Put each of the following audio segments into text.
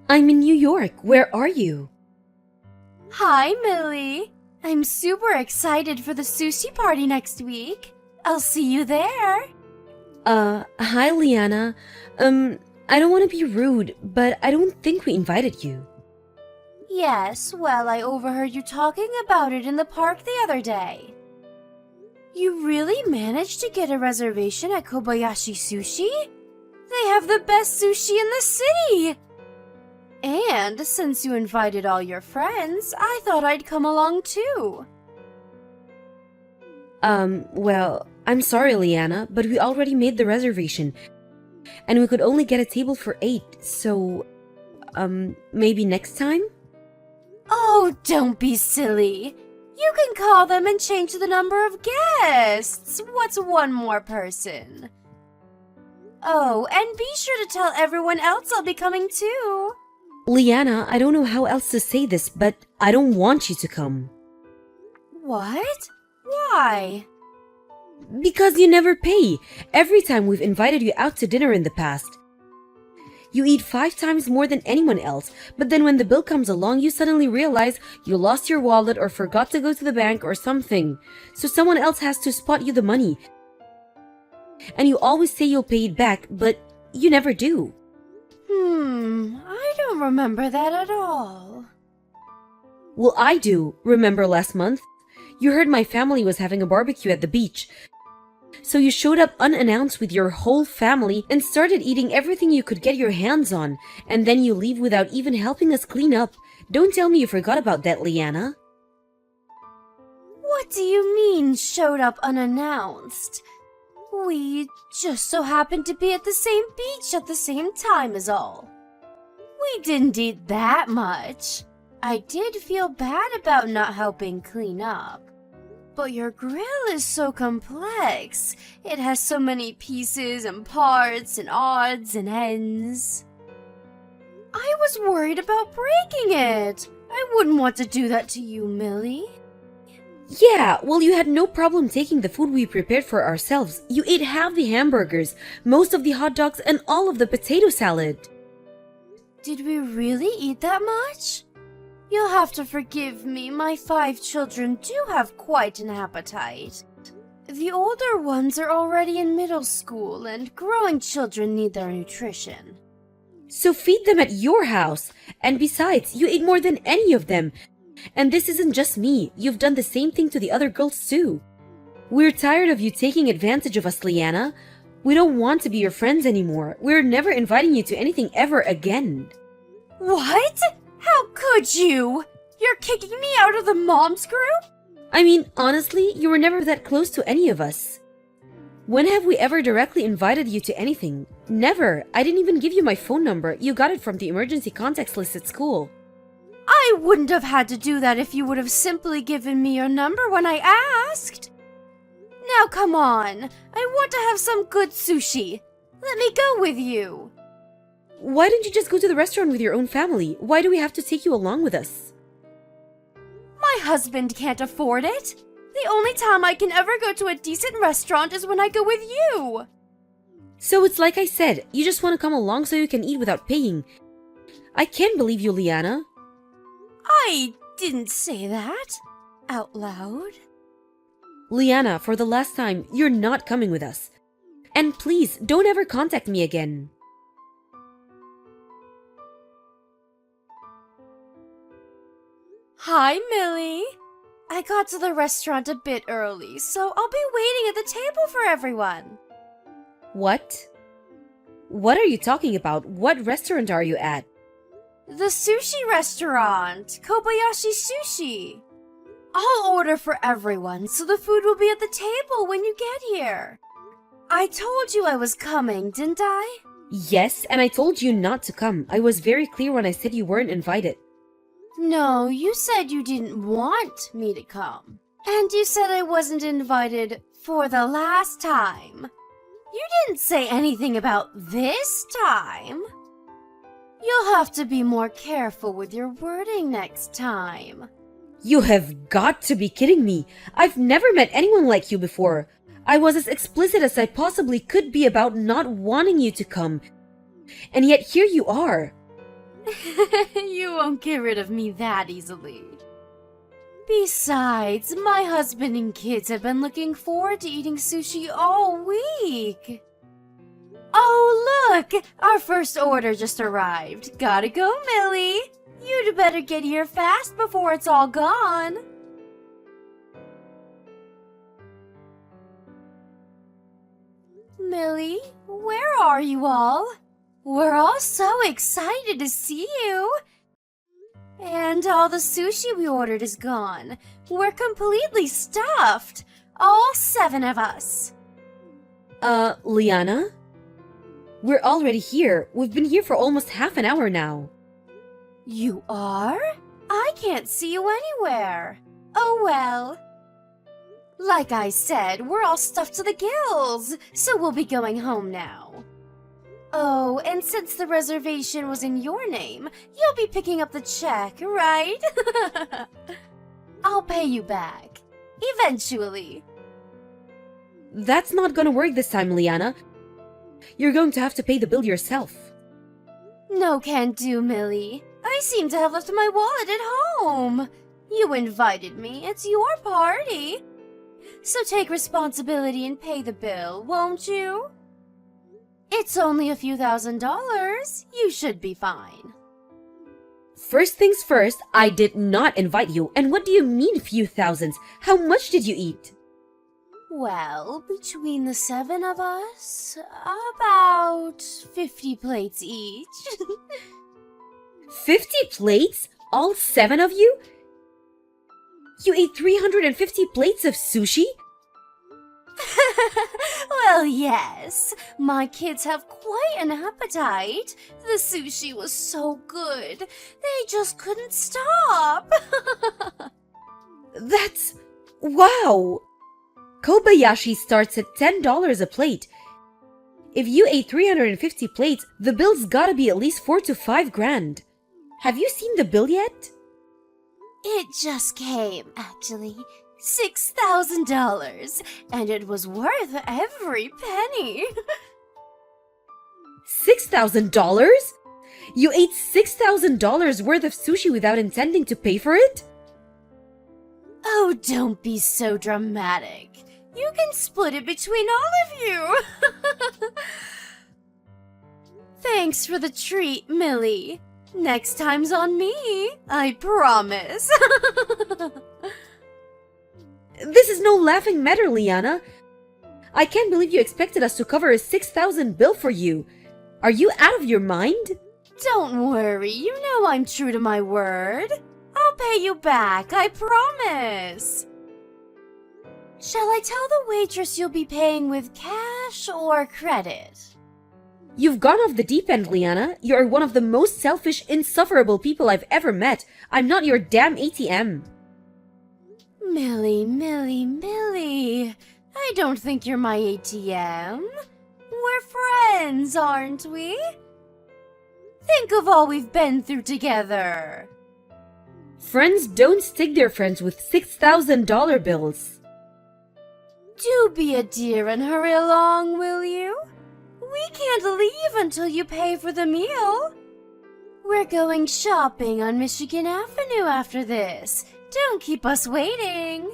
I'm in New York. Where are you? Hi, Millie. I'm super excited for the sushi party next week. I'll see you there. Hi, Liana. I don't want to be rude, but I don't think we invited you. Yes, well, I overheard you talking about it in the park the other day. You really managed to get a reservation at Kobayashi Sushi? They have the best sushi in the city! And since you invited all your friends, I thought I'd come along too. Well, I'm sorry, Liana, but we already made the reservation. And we could only get a table for 8, so, maybe next time? Oh, don't be silly. You can call them and change the number of guests. What's one more person? Oh, and be sure to tell everyone else I'll be coming too. Liana, I don't know how else to say this, but I don't want you to come. What? Why? Because you never pay. Every time we've invited you out to dinner in the past. You eat 5 times more than anyone else, but then when the bill comes along, you suddenly realize you lost your wallet or forgot to go to the bank or something. So someone else has to spot you the money. And you always say you'll pay it back, but you never do. I don't remember that at all. Well, I do. Remember last month? You heard my family was having a barbecue at the beach. So you showed up unannounced with your whole family and started eating everything you could get your hands on. And then you leave without even helping us clean up. Don't tell me you forgot about that, Liana. What do you mean, showed up unannounced? We just so happened to be at the same beach at the same time is all. We didn't eat that much. I did feel bad about not helping clean up. But your grill is so complex. It has so many pieces and parts and odds and ends. I was worried about breaking it. I wouldn't want to do that to you, Millie. Yeah, well, you had no problem taking the food we prepared for ourselves. You ate half the hamburgers, most of the hot dogs, and all of the potato salad. Did we really eat that much? You'll have to forgive me. My 5 children do have quite an appetite. The older ones are already in middle school, and growing children need their nutrition. So feed them at your house. And besides, you ate more than any of them. And this isn't just me. You've done the same thing to the other girls too. We're tired of you taking advantage of us, Liana. We don't want to be your friends anymore. We're never inviting you to anything ever again. What? How could you? You're kicking me out of the moms group? I mean, honestly, you were never that close to any of us. When have we ever directly invited you to anything? Never. I didn't even give you my phone number. You got it from the emergency contacts list at school. I wouldn't have had to do that if you would have simply given me your number when I asked. Now come on. I want to have some good sushi. Let me go with you. Why don't you just go to the restaurant with your own family? Why do we have to take you along with us? My husband can't afford it. The only time I can ever go to a decent restaurant is when I go with you. So it's like I said, you just want to come along so you can eat without paying. I can't believe you, Liana. I didn't say that out loud. Liana, for the last time, you're not coming with us. And please, don't ever contact me again. Hi, Millie. I got to the restaurant a bit early, so I'll be waiting at the table for everyone. What? What are you talking about? What restaurant are you at? The sushi restaurant, Kobayashi Sushi. I'll order for everyone, so the food will be at the table when you get here. I told you I was coming, didn't I? Yes, and I told you not to come. I was very clear when I said you weren't invited. No, you said you didn't want me to come. And you said I wasn't invited for the last time. You didn't say anything about this time. You'll have to be more careful with your wording next time. You have got to be kidding me. I've never met anyone like you before. I was as explicit as I possibly could be about not wanting you to come. And yet here you are. You won't get rid of me that easily. Besides, my husband and kids have been looking forward to eating sushi all week. Oh, look! Our first order just arrived. Gotta go, Millie. You'd better get here fast before it's all gone. Millie, where are you all? We're all so excited to see you. And all the sushi we ordered is gone. We're completely stuffed. All 7 of us. Liana? We're already here. We've been here for almost half an hour now. You are? I can't see you anywhere. Oh well. Like I said, we're all stuffed to the gills, so we'll be going home now. Oh, and since the reservation was in your name, you'll be picking up the check, right? I'll pay you back. Eventually. That's not gonna work this time, Liana. You're going to have to pay the bill yourself. No can do, Millie. I seem to have left my wallet at home. You invited me. It's your party. So take responsibility and pay the bill, won't you? It's only a few $1,000s. You should be fine. First things first, I did not invite you. And what do you mean few thousands? How much did you eat? Well, between the 7 of us, about 50 plates each. 50 plates? All 7 of you? You ate 350 plates of sushi? Well, yes. My kids have quite an appetite. The sushi was so good. They just couldn't stop. That's... wow! Kobayashi starts at $10 a plate. If you ate 350 plates, the bill's gotta be at least 4 to 5 grand. Have you seen the bill yet? It just came, actually. $6,000, and it was worth every penny. $6,000? You ate $6,000 worth of sushi without intending to pay for it? Oh, don't be so dramatic. You can split it between all of you. Thanks for the treat, Millie. Next time's on me, I promise. This is no laughing matter, Liana. I can't believe you expected us to cover a $6,000 bill for you. Are you out of your mind? Don't worry, you know I'm true to my word. I'll pay you back, I promise. Shall I tell the waitress you'll be paying with cash or credit? You've gone off the deep end, Liana. You're one of the most selfish, insufferable people I've ever met. I'm not your damn ATM. Millie, Millie, Millie. I don't think you're my ATM. We're friends, aren't we? Think of all we've been through together. Friends don't stick their friends with $6,000 bills. Do be a dear and hurry along, will you? We can't leave until you pay for the meal. We're going shopping on Michigan Avenue after this. Don't keep us waiting.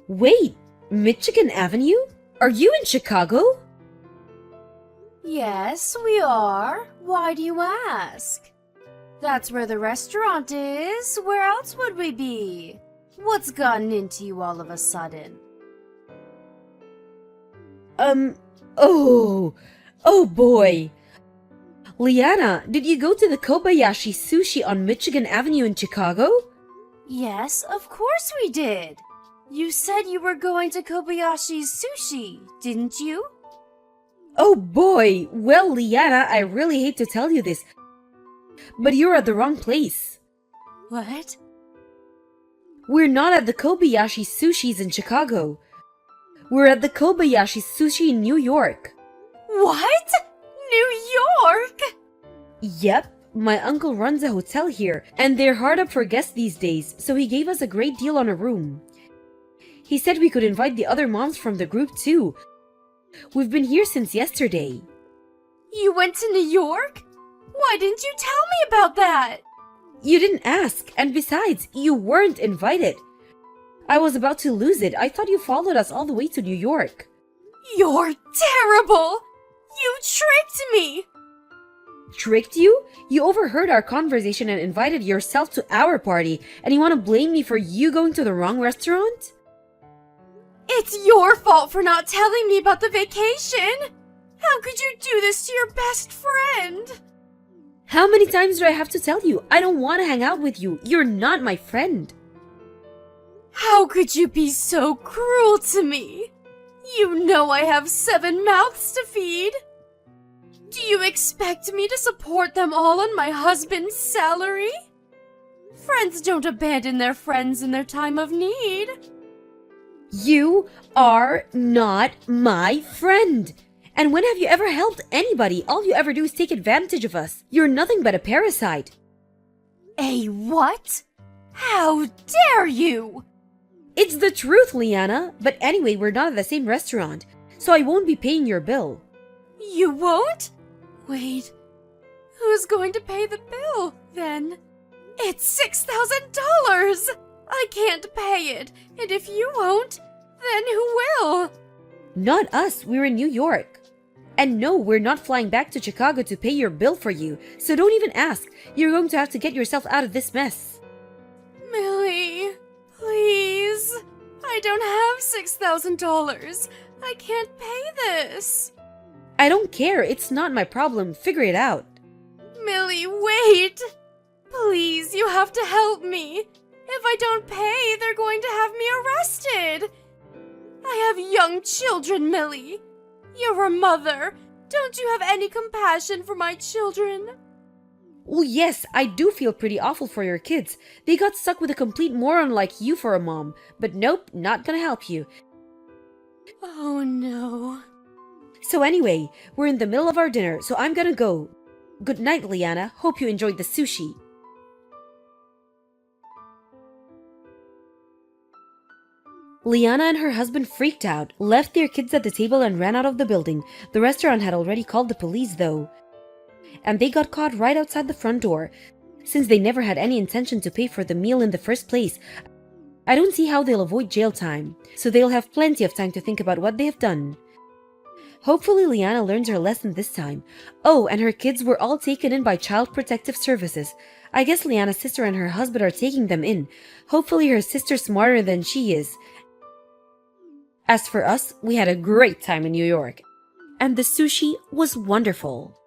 Wait, Michigan Avenue? Are you in Chicago? Yes, we are. Why do you ask? That's where the restaurant is. Where else would we be? What's gotten into you all of a sudden? Oh boy. Liana, did you go to the Kobayashi Sushi on Michigan Avenue in Chicago? Yes, of course we did. You said you were going to Kobayashi's Sushi, didn't you? Oh boy. Well, Liana, I really hate to tell you this, but you're at the wrong place. What? We're not at the Kobayashi Sushis in Chicago. We're at the Kobayashi Sushi in New York. What? New York? Yep, my uncle runs a hotel here, and they're hard up for guests these days, so he gave us a great deal on a room. He said we could invite the other moms from the group too. We've been here since yesterday. You went to New York? Why didn't you tell me about that? You didn't ask, and besides, you weren't invited. I was about to lose it. I thought you followed us all the way to New York. You're terrible! You tricked me! Tricked you? You overheard our conversation and invited yourself to our party, and you want to blame me for you going to the wrong restaurant? It's your fault for not telling me about the vacation! How could you do this to your best friend? How many times do I have to tell you? I don't want to hang out with you. You're not my friend. How could you be so cruel to me? You know I have 7 mouths to feed. Do you expect me to support them all on my husband's salary? Friends don't abandon their friends in their time of need. You are not my friend. And when have you ever helped anybody? All you ever do is take advantage of us. You're nothing but a parasite. A what? How dare you? It's the truth, Liana. But anyway, we're not at the same restaurant, so I won't be paying your bill. You won't? Wait, who's going to pay the bill, then? It's $6,000! I can't pay it, and if you won't, then who will? Not us, we're in New York. And no, we're not flying back to Chicago to pay your bill for you, so don't even ask. You're going to have to get yourself out of this mess. Millie, please. I don't have $6,000. I can't pay this. I don't care, it's not my problem. Figure it out. Millie, wait. Please, you have to help me. If I don't pay, they're going to have me arrested. I have young children, Millie. You're a mother. Don't you have any compassion for my children? Well, yes, I do feel pretty awful for your kids. They got stuck with a complete moron like you for a mom. But nope, not gonna help you. Oh no. So anyway, we're in the middle of our dinner, so I'm gonna go. Good night, Liana. Hope you enjoyed the sushi. Liana and her husband freaked out, left their kids at the table and ran out of the building. The restaurant had already called the police though. And they got caught right outside the front door. Since they never had any intention to pay for the meal in the first place, I don't see how they'll avoid jail time. So they'll have plenty of time to think about what they have done. Hopefully Liana learns her lesson this time. Oh, and her kids were all taken in by Child Protective Services. I guess Liana's sister and her husband are taking them in. Hopefully her sister's smarter than she is. As for us, we had a great time in New York. And the sushi was wonderful.